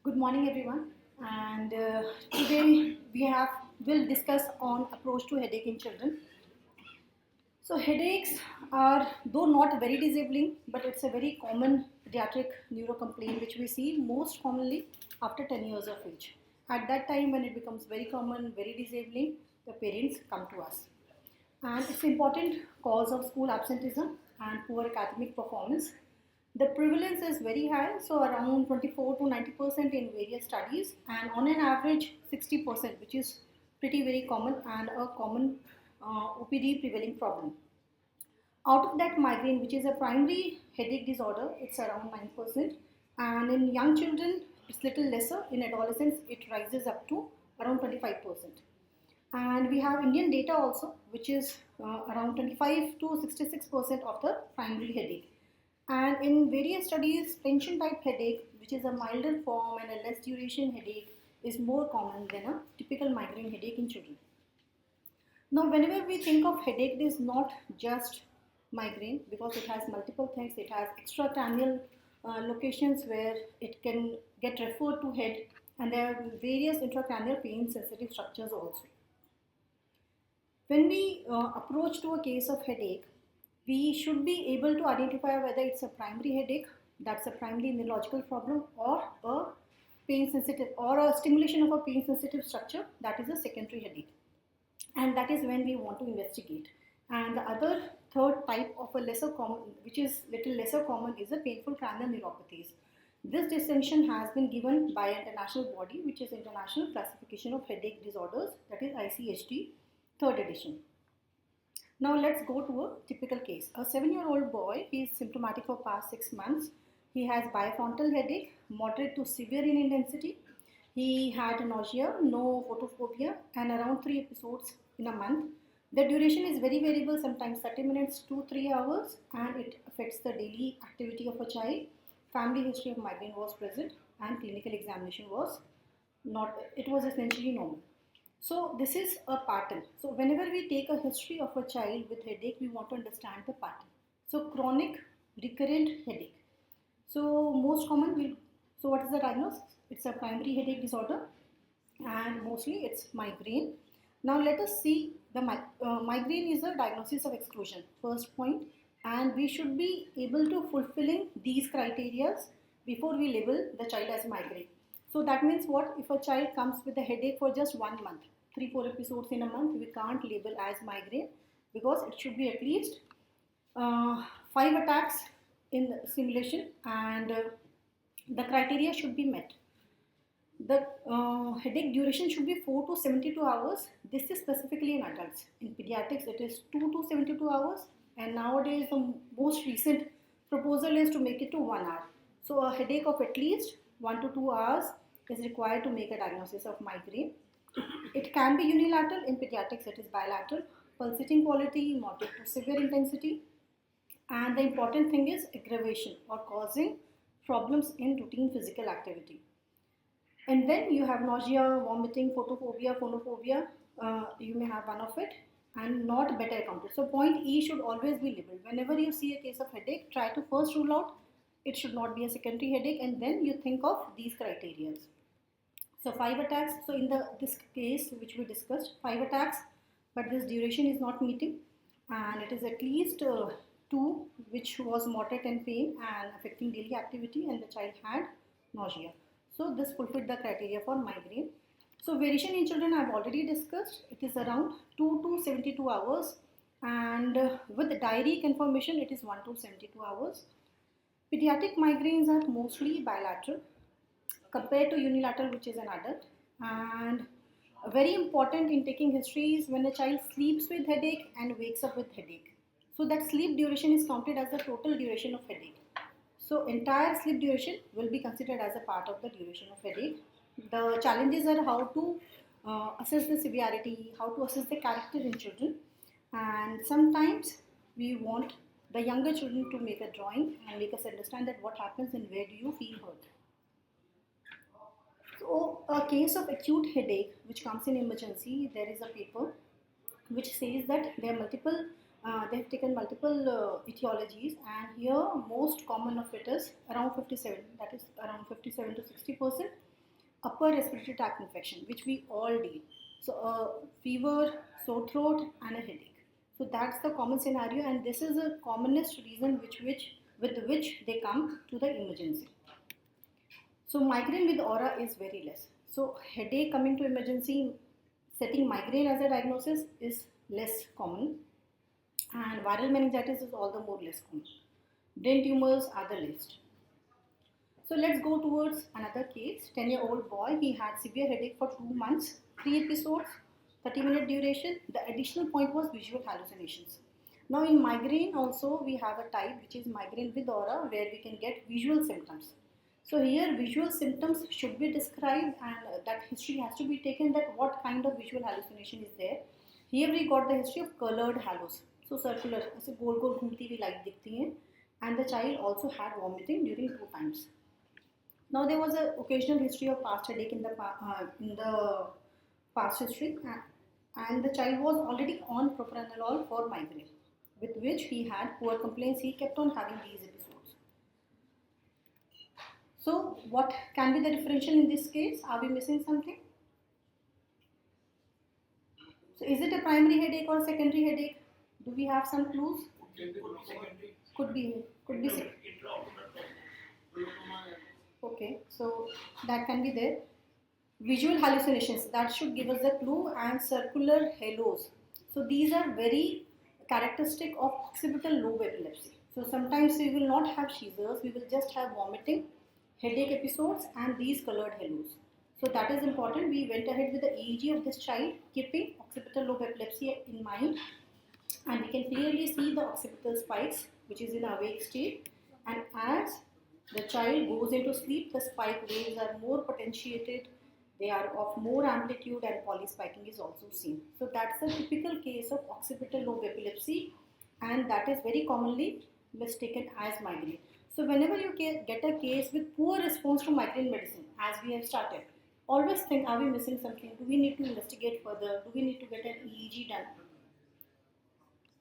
Good morning, everyone. And today will discuss on approach to headache in children. So headaches are though not very disabling, but it's a very common pediatric neuro complaint which we see most commonly after 10 years of age. At that time, when it becomes very common, very disabling, the parents come to us. And it's an important cause of school absenteeism and poor academic performance. The prevalence is very high, so around 24 to 90% in various studies, and on an average 60%, which is pretty very common and a common OPD prevailing problem. Out of that, migraine, which is a primary headache disorder, it's around 9%, and in young children, it's little lesser. In adolescents, it rises up to around 25%. And we have Indian data also, which is around 25 to 66% of the primary headache. And in various studies, tension type headache, which is a milder form and a less duration headache, is more common than a typical migraine headache in children. Now, whenever we think of headache, it is not just migraine because it has multiple things. It has extracranial locations where it can get referred to head, and there are various intracranial pain sensitive structures also. When we approach to a case of headache, we should be able to identify whether it's a primary headache, that's a primary neurological problem, or a pain sensitive or a stimulation of a pain sensitive structure, that is a secondary headache. And that is when we want to investigate. And the other third type of a lesser common, which is little lesser common, is a painful cranial neuropathies. This distinction has been given by an international body, which is International Classification of Headache Disorders, that is ICHD, third edition. Now let's go to a typical case. A 7-year-old boy, he is symptomatic for past 6 months. He has bifrontal headache, moderate to severe in intensity. He had nausea, no photophobia, and around 3 episodes in a month. The duration is very variable, sometimes 30 minutes to 3 hours, and it affects the daily activity of a child. Family history of migraine was present, and clinical examination was not, it was essentially normal. So this is a pattern. So whenever we take a history of a child with headache, we want to understand the pattern. So chronic recurrent headache. So most common, so what is the diagnosis? It's a primary headache disorder, and mostly it's migraine. Now let us see the migraine is a diagnosis of exclusion, first point, and we should be able to fulfilling these criteria before we label the child as migraine. So that means what? If a child comes with a headache for just 1 month, 3-4 episodes in a month, we can't label as migraine because it should be at least 5 attacks in simulation, and the criteria should be met. The headache duration should be 4 to 72 hours. This is specifically in adults. In pediatrics, it is 2 to 72 hours, and nowadays the most recent proposal is to make it to 1 hour. So a headache of at least 1 to 2 hours is required to make a diagnosis of migraine. It can be unilateral. In pediatrics, it is bilateral. Pulsating quality, moderate to severe intensity. And the important thing is aggravation or causing problems in routine physical activity. And then you have nausea, vomiting, photophobia, phonophobia. You may have one of it and not better accounted. So point E should always be labeled. Whenever you see a case of headache, try to first rule out it should not be a secondary headache, and then you think of these criteria. So 5 attacks. So in this case which we discussed, 5 attacks, but this duration is not meeting, and it is at least 2 which was moderate in pain and affecting daily activity, and the child had nausea. So this fulfilled the criteria for migraine. So variation in children I have already discussed. It is around 2 to 72 hours, and with diary confirmation it is 1 to 72 hours. Pediatric migraines are mostly bilateral compared to unilateral, which is an adult. And very important in taking history is when a child sleeps with headache and wakes up with headache. So that sleep duration is counted as the total duration of headache. So entire sleep duration will be considered as a part of the duration of headache. The challenges are how to assess the severity, how to assess the character in children, and sometimes we want the younger children to make a drawing and make us understand that what happens and where do you feel hurt. So a case of acute headache which comes in emergency, there is a paper which says that there are multiple, they have taken multiple etiologies, and here most common of it is around 57, that is around 57 to 60%. upper respiratory tract infection, which we all deal. So fever, sore throat, and a headache. So that's the common scenario, and this is the commonest reason with which they come to the emergency. So migraine with aura is very less. So headache coming to emergency, setting migraine as a diagnosis is less common, and viral meningitis is all the more less common. Brain tumors are the least. So let's go towards another case. 10-year-old boy, he had severe headache for 2 months, 3 episodes, 30-minute duration. The additional point was visual hallucinations. Now in migraine also we have a type which is migraine with aura, where we can get visual symptoms. So here visual symptoms should be described, and that history has to be taken, that what kind of visual hallucination is there. Here we got the history of colored halos. So circular, ऐसे गोल गोल घूमती हुई light दिखती हैं, and the child also had vomiting during 2 times. Now there was an occasional history of past headache in the past history, and the child was already on propranolol for migraine, with which he had poor complaints. He kept on having these episodes. So what can be the differential in this case? Are we missing something? So is it a primary headache or secondary headache? Do we have some clues? Could be. Okay, so that can be there. Visual hallucinations, that should give us the clue, and circular halos. So these are very characteristic of occipital lobe epilepsy. So sometimes we will not have seizures, we will just have vomiting, headache episodes, and these colored halos. So that is important. We went ahead with the EEG of this child, keeping occipital lobe epilepsy in mind, and we can clearly see the occipital spikes, which is in awake state, and as the child goes into sleep, the spike waves are more potentiated, they are of more amplitude, and polyspiking is also seen. So that's a typical case of occipital lobe epilepsy, and that is very commonly mistaken as migraine. So whenever you get a case with poor response to migraine medicine, as we have started, always think, are we missing something? Do we need to investigate further? Do we need to get an EEG done?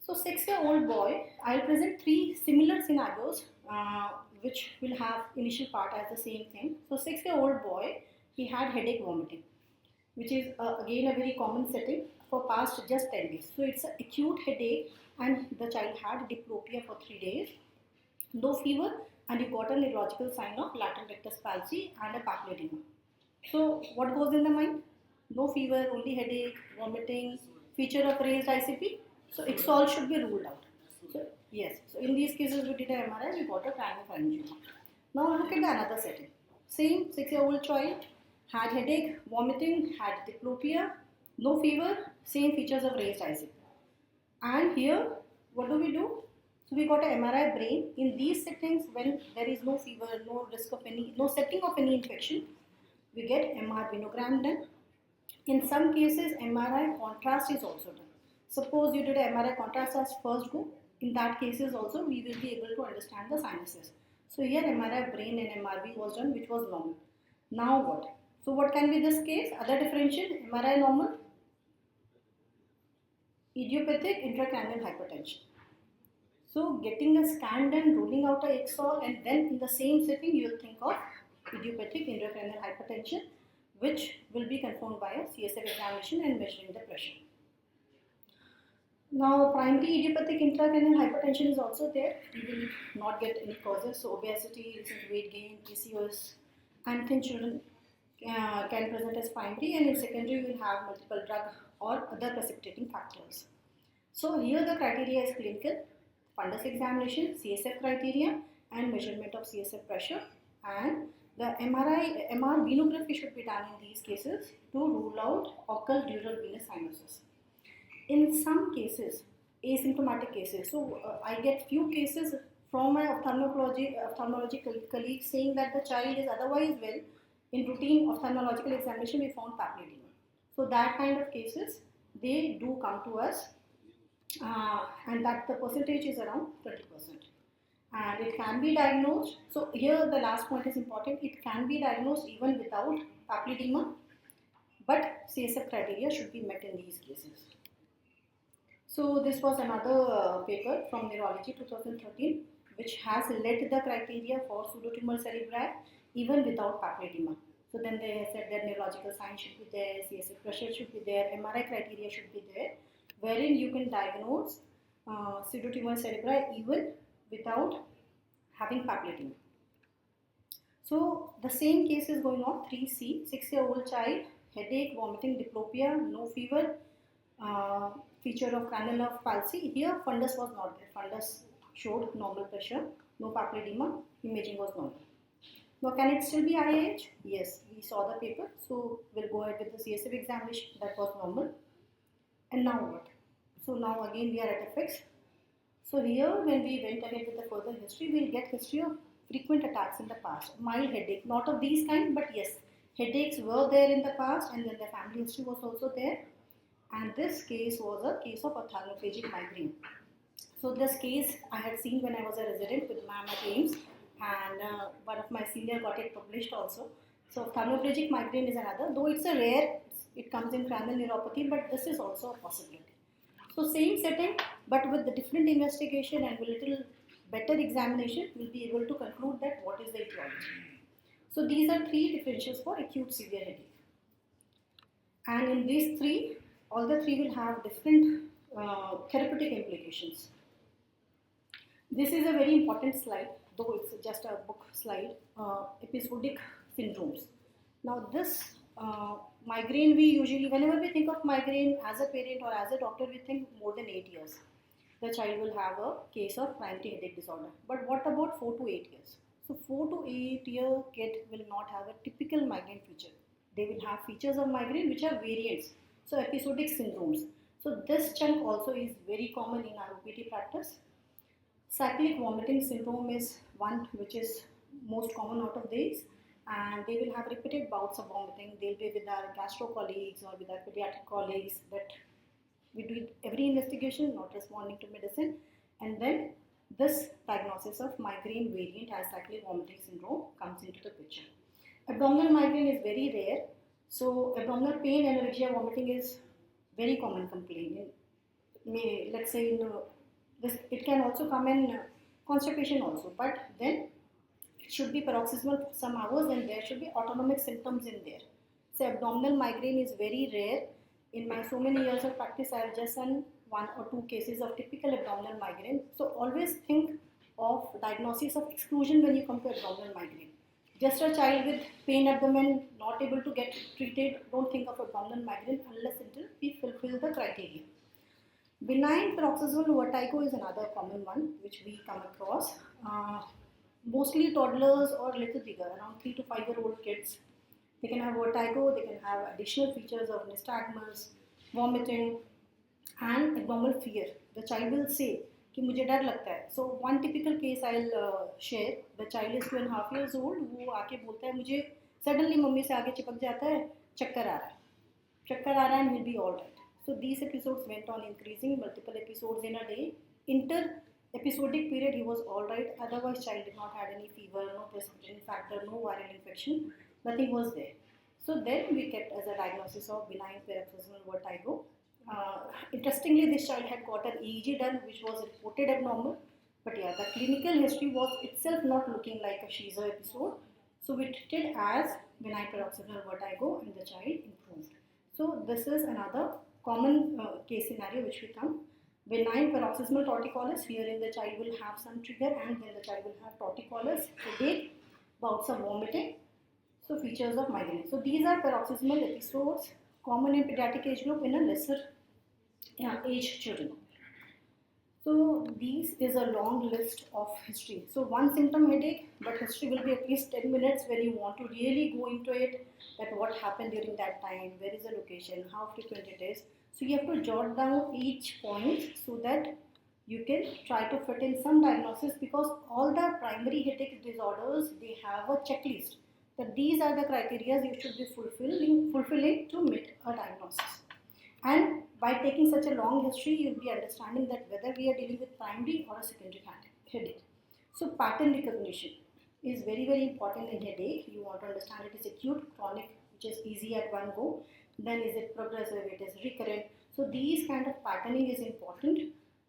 So 6-year-old boy, I'll present 3 similar scenarios which will have initial part as the same thing. So 6-year-old boy, he had headache vomiting, which is again a very common setting for past just 10 days. So it's an acute headache, and the child had diplopia for 3 days, no fever, and he got a neurological sign of lateral rectus palsy and a papilledema. So what goes in the mind? No fever, only headache, vomiting, feature of raised ICP. So ICSOL should be ruled out. So yes, so in these cases we did an MRI, we got a cranopharyngioma. Now look at the another setting. Same 6-year-old child, had headache, vomiting, had diplopia, no fever, same features of raised ICP. And here, what do? So we got an MRI brain. In these settings, when there is no fever, no risk of no setting of any infection, we get MR venogram done. In some cases, MRI contrast is also done. Suppose you did a MRI contrast as first group. In that cases also, we will be able to understand the sinuses. So here MRI brain and MRV was done, which was normal. Now what? So what can be this case? Other differential, MRI normal, idiopathic intracranial hypertension. So getting a scan done, ruling out a ICSOL, and then in the same setting you will think of idiopathic intracranial hypertension, which will be confirmed by a CSF examination and measuring the pressure. Now primary idiopathic intracranial hypertension is also there. We will not get any causes. So obesity, recent weight gain, PCOS, and thin children can present as primary, and in secondary we will have multiple drug or other precipitating factors. So here the criteria is clinical, fundus examination, CSF criteria, and measurement of CSF pressure, and the MR venography should be done in these cases to rule out occult dural venous cyanosis. In some cases, asymptomatic cases, so I get few cases from my ophthalmology colleagues saying that the child is otherwise well. In routine ophthalmological examination, we found papilledema. So that kind of cases, they do come to us, and that the percentage is around 20%. And it can be diagnosed. So here the last point is important. It can be diagnosed even without papilledema, but CSF criteria should be met in these cases. So this was another paper from Neurology 2013, which has led the criteria for pseudotumor cerebri even without papilledema. So then they said that neurological signs should be there, CSF pressure should be there, MRI criteria should be there, wherein you can diagnose pseudotumor cerebri even without having papilledema. So the same case is going on. 3C, 6-year-old child, headache, vomiting, diplopia, no fever, feature of cranial nerve palsy. Here fundus was not there. Fundus showed normal pressure, no papilledema, imaging was normal. Now can it still be IIH? Yes, we saw the paper. So we'll go ahead with the CSF examination. That was normal. And now what? So now again we are at a fix. So here when we went ahead with the further history, we'll get history of frequent attacks in the past. Mild headache, not of these kind, but yes, headaches were there in the past, and then the family history was also there. And this case was a case of ophthalmoplegic migraine. So this case I had seen when I was a resident with ma'am at AIMS, and one of my senior got it published also. So ophthalmoplegic migraine is another, though it's a rare, it comes in cranial neuropathy, but this is also a possibility. So same setting, but with the different investigation and with little better examination, we'll be able to conclude that what is the etiology. So these are three differentials for acute severe headache. And in these three, all the three will have different therapeutic implications. This is a very important slide, though it's just a book slide, episodic syndromes. Now this migraine, we usually, whenever we think of migraine as a parent or as a doctor, we think more than 8 years. The child will have a case of primary headache disorder. But what about 4 to 8 years? So 4 to 8 year kid will not have a typical migraine feature. They will have features of migraine which are variants. So episodic syndromes. So this chunk also is very common in our OPT practice. Cyclic vomiting syndrome is one which is most common out of these, and they will have repeated bouts of vomiting. They'll be with our gastro colleagues or with our pediatric colleagues that we do every investigation, not responding to medicine, and then this diagnosis of migraine variant as cyclic vomiting syndrome comes into the picture. Abdominal migraine is very rare, so abdominal pain, anorexia, vomiting is very common complaint. Let's say it can also come in constipation also, but then it should be paroxysmal for some hours and there should be autonomic symptoms in there. So abdominal migraine is very rare. In my so many years of practice, I have just done 1 or 2 cases of typical abdominal migraine. So always think of diagnosis of exclusion when you come to abdominal migraine. Just a child with pain abdomen, not able to get treated, don't think of abdominal migraine unless until we fulfill the criteria. Benign paroxysmal vertigo is another common one which we come across. Mostly toddlers or little bigger, around 3 to 5 year old kids. They can have vertigo, they can have additional features of nystagmus, vomiting, and abdominal fear. The child will say कि मुझे डर लगता है. So one typical case I'll share. The child is 2.5 years old. वो आके बोलता है मुझे suddenly मम्मी से आगे चिपक जाता है, चक्कर आ रहा है and he'll be all right. So these episodes went on increasing, multiple episodes in a day. Inter-episodic period he was all right. Otherwise child did not have any fever, no precipitating factor, no viral infection. Nothing was there. So then we kept as a diagnosis of benign paroxysmal vertigo. Interestingly, this child had got an EEG done which was reported abnormal. But yeah, the clinical history was itself not looking like a Shiza episode. So we treated as benign paroxysmal vertigo and the child improved. So this is another common case scenario which we come. Benign paroxysmal torticollis, herein the child will have some trigger and then the child will have torticollis, headache, bouts of vomiting. So features of migraine. So these are paroxysmal episodes common in pediatric age group in a lesser age children. So these is a long list of history. So one symptom headache, but history will be at least 10 minutes where you want to really go into it, that what happened during that time, where is the location, how frequent it is. So you have to jot down each point so that you can try to fit in some diagnosis, because all the primary headache disorders, they have a checklist that these are the criteria you should be fulfilling to meet a diagnosis. And by taking such a long history, you'll be understanding that whether we are dealing with primary or a secondary headache. So pattern recognition is very, very important in headache. You want to understand it is acute, chronic, which is easy at one go. Then is it progressive, it is recurrent. So these kind of patterning is important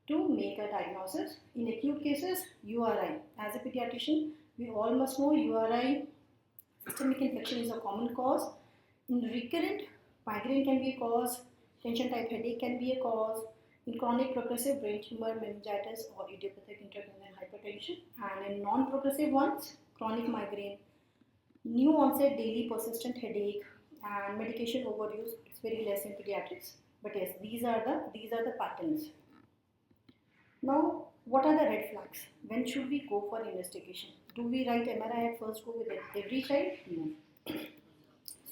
to make a diagnosis. In acute cases, URI. As a pediatrician, we all must know URI Systemic infection is a common cause. In recurrent, migraine can be a cause, tension type headache can be a cause, in chronic progressive brain tumor, meningitis, or idiopathic intracranial hypertension, and in non-progressive ones, chronic migraine, new onset daily persistent headache, and medication overuse. It's very less in pediatrics, but yes, these are the patterns. Now, what are the red flags? When should we go for investigation? Do we write MRI at first go with every child? No.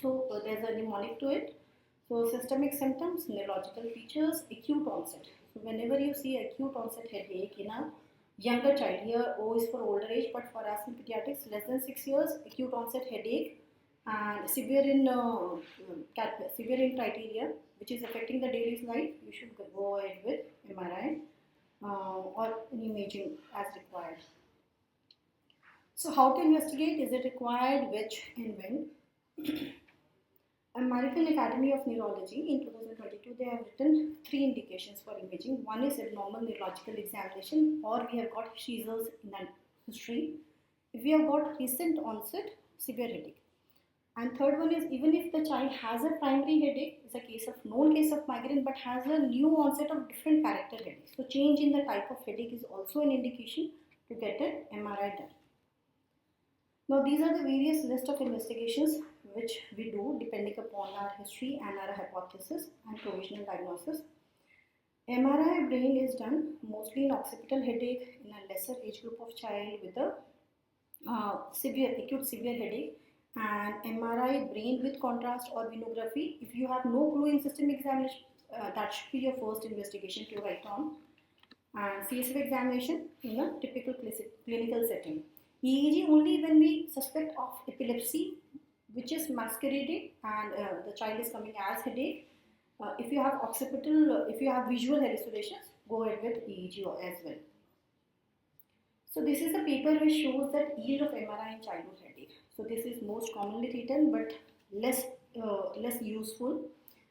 So there's a mnemonic to it. So systemic symptoms, neurological features, acute onset. So whenever you see acute onset headache in a younger child, here O is for older age, but for us in pediatrics, less than 6 years, acute onset headache and severe in criteria, which is affecting the daily life, you should go ahead with MRI or imaging as required. So how to investigate? Is it required? Which and when? American Academy of Neurology in 2022, they have written 3 indications for imaging. One is abnormal neurological examination, or we have got seizures in the history. If we have got recent onset, severe headache. And third one is even if the child has a primary headache, is a case of known case of migraine, but has a new onset of different character headache. So change in the type of headache is also an indication to get an MRI done. Now these are the various list of investigations which we do depending upon our history and our hypothesis and provisional diagnosis. MRI brain is done mostly in occipital headache in a lesser age group of child with a acute severe headache, and MRI brain with contrast or venography. If you have no clue in system examination, that should be your first investigation to write on. And CSF examination in a typical clinical setting. EEG only when we suspect of epilepsy, which is masquerading and the child is coming as headache. If you have occipital, if you have visual hallucinations, go ahead with EEG as well. So this is a paper which shows that yield of MRI in childhood headache. So this is most commonly written but less useful.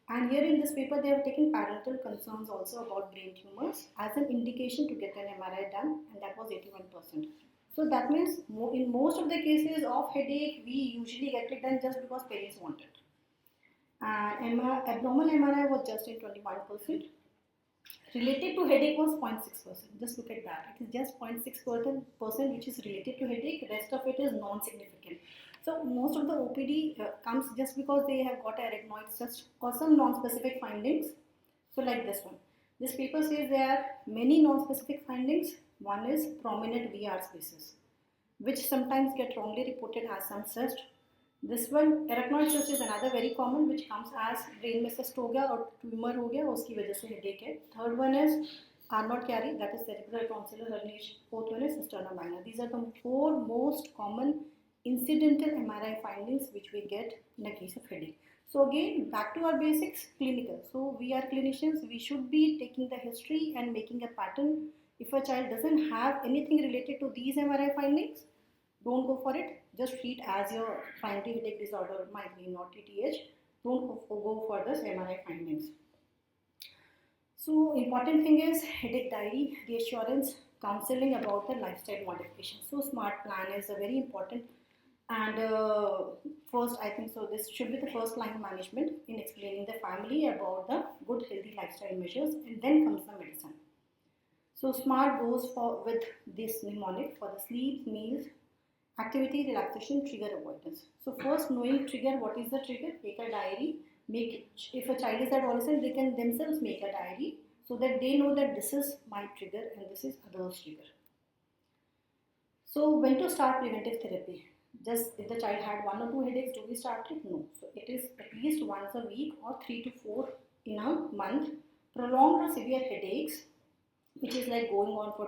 And here in this paper, they have taken parental concerns also about brain tumors as an indication to get an MRI done, and that was 81%. So that means in most of the cases of headache, we usually get it done just because parents want it. And abnormal MRI was just in 21%. Related to headache was 0.6%. Just look at that. It is just 0.6% which is related to headache. Rest of it is non-significant. So most of the OPD comes just because they have got arachnoid cyst or some non-specific findings. So like this one. This paper says there are many non-specific findings. One is prominent VR spaces, which sometimes get wrongly reported as some cyst. This one, arachnoid cyst is another very common, which comes as brain में cyst हो गया और tumor हो गया, उसकी वजह से headache है. Third one is are not carry, that is cerebral tonsillar herniation. Fourth one is cisterna magna. These are the 4 most common incidental MRI findings which we get in a case of headache. So again, back to our basics, clinical. So we are clinicians, we should be taking the history and making a pattern. If a child doesn't have anything related to these MRI findings, don't go for it. Just treat as your primary headache disorder, migraine or TTH. Don't go for this MRI findings. So important thing is headache diary, reassurance, counseling about the lifestyle modification. So SMART plan is a very important, and first I think so this should be the first line management in explaining the family about the good healthy lifestyle measures, and then comes the medicine. So SMART goes with this mnemonic for the sleep, meals, activity, relaxation, trigger avoidance. So first, knowing trigger, what is the trigger? Make a diary. If a child is adolescent, they can themselves make a diary so that they know that this is my trigger and this is others' trigger. So when to start preventive therapy? Just if the child had 1 or 2 headaches, do we start it? No. So it is at least once a week or 3 to 4 in a month. Prolonged or severe headaches, which is like going on for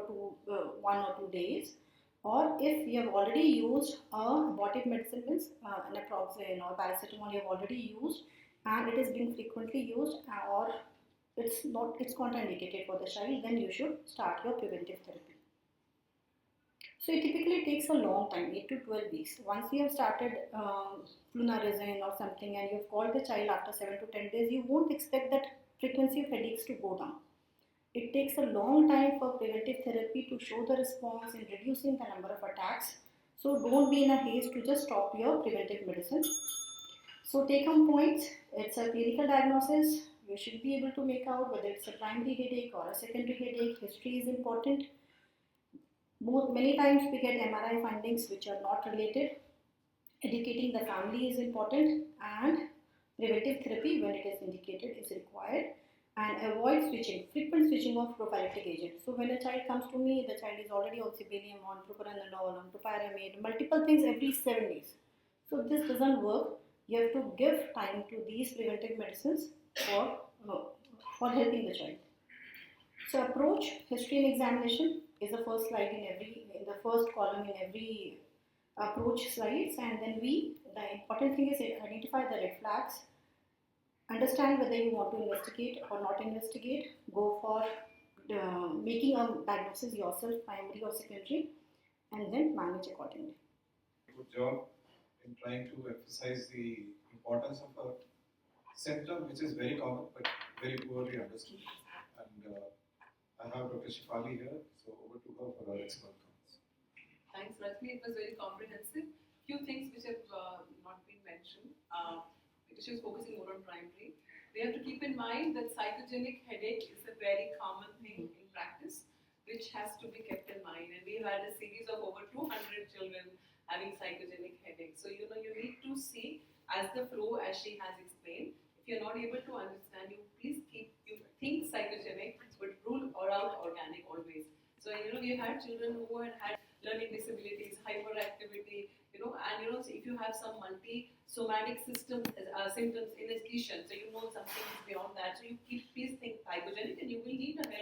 1 or 2 days, or if you have already used abortive medicine, means naproxen or paracetamol you have already used and it is being frequently used, or it's contraindicated for the child, then you should start your preventive therapy. So it typically takes a long time, 8 to 12 weeks. Once you have started flunarizine or something and you have called the child after 7 to 10 days, you won't expect that frequency of headaches to go down. It takes a long time for preventive therapy to show the response in reducing the number of attacks. So don't be in a haste to just stop your preventive medicine. So take home points, it's a clinical diagnosis. You should be able to make out whether it's a primary headache or a secondary headache. History is important. Many times we get MRI findings which are not related. Educating the family is important, and preventive therapy when it is indicated is required, and avoid frequent switching of prophylactic agents. So when a child comes to me, the child is already on sibelium, on propranolol, on topiramate, multiple things every 7 days. So this doesn't work. You have to give time to these preventive medicines for helping the child. So approach, history and examination is the first slide in the first column in every approach slides, and then the important thing is identify the red flags, understand whether you want to investigate or not investigate, go for making a diagnosis yourself, primary or secondary, and then manage accordingly. Good job in trying to emphasize the importance of a symptom which is very common but very poorly understood. And I have Dr. Shifali here, so over to her for her expert comments. Thanks, Rajni. It was very comprehensive. Few things which have not been mentioned, because she was focusing more on primary. We have to keep in mind that psychogenic headache is a very common thing in practice, which has to be kept in mind. And we had a series of over 200 children having psychogenic headache. So you need to see as the flow as she has explained. If you're not able to understand, you think psychogenic, but rule out organic always. So we had children who had learning disabilities, hyperactivity, and so if you have some multi-somatic symptoms in addition, so something is beyond that. So please think psychogenic, and you will need a help.